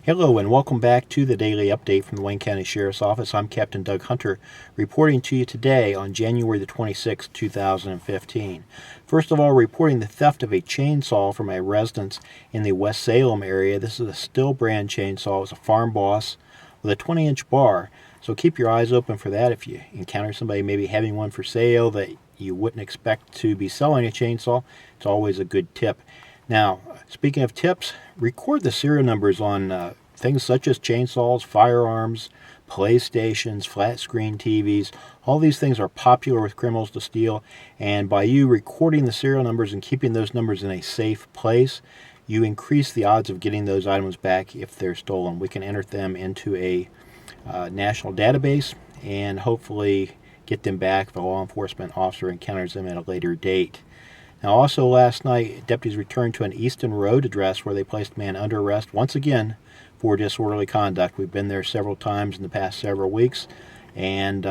Hello and welcome back to the Daily Update from the Wayne County Sheriff's Office. I'm Captain Doug Hunter reporting to you today on January the 26th, 2015. First of all, reporting the theft of a chainsaw from a residence in the West Salem area. This is a Stihl brand chainsaw. It's a Farm Boss with a 20-inch bar. So keep your eyes open for that. If you encounter somebody maybe having one for sale that you wouldn't expect to be selling a chainsaw, it's always a good tip. Now, speaking of tips, record the serial numbers on things such as chainsaws, firearms, PlayStations, flat screen TVs. All these things are popular with criminals to steal, and by you recording the serial numbers and keeping those numbers in a safe place, you increase the odds of getting those items back if they're stolen. We can enter them into a national database and hopefully get them back if a law enforcement officer encounters them at a later date. Now, also last night, deputies returned to an Easton Road address where they placed a man under arrest once again for disorderly conduct. We've been there several times in the past several weeks, and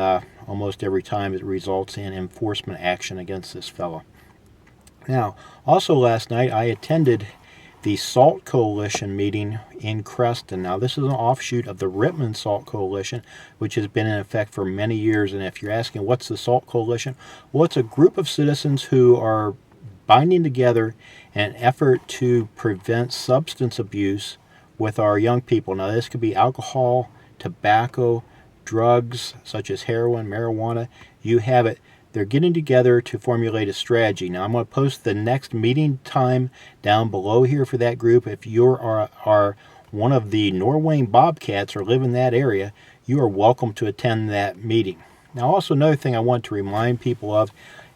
almost every time it results in enforcement action against this fellow. Now, also last night, I attended the SALT Coalition meeting in Creston. Now, this is an offshoot of the Rittman SALT Coalition, which has been in effect for many years. And if you're asking what's the SALT Coalition, well, it's a group of citizens who are binding together in an effort to prevent substance abuse with our young people. Now, this could be alcohol, tobacco, drugs such as heroin, marijuana, you have it. They're getting together to formulate a strategy. Now, I'm going to post the next meeting time down below here for that group. If you are one of the Norwayne Bobcats or live in that area, you are welcome to attend that meeting. Now, also another thing I want to remind people of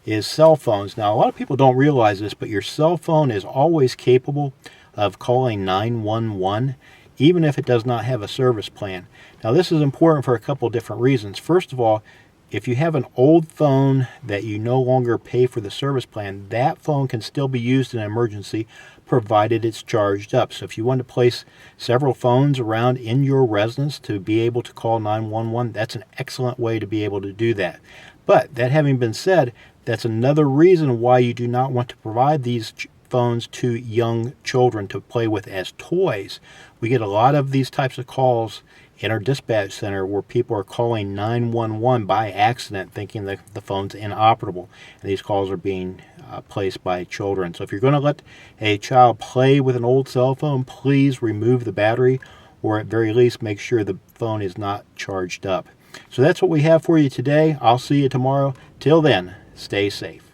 is cell phones. Now, a lot of people don't realize this, but your cell phone is always capable of calling 911, even if it does not have a service plan. Now, this is important for a couple of different reasons. First of all, if you have an old phone that you no longer pay for the service plan, that phone can still be used in an emergency provided it's charged up. So if you want to place several phones around in your residence to be able to call 911, that's an excellent way to be able to do that. But that having been said, that's another reason why you do not want to provide these phones to young children to play with as toys. We get a lot of these types of calls in our dispatch center where people are calling 911 by accident thinking that the phone's inoperable. And these calls are being placed by children. So if you're going to let a child play with an old cell phone, please remove the battery, or at very least make sure the phone is not charged up. So that's what we have for you today. I'll see you tomorrow. Till then, stay safe.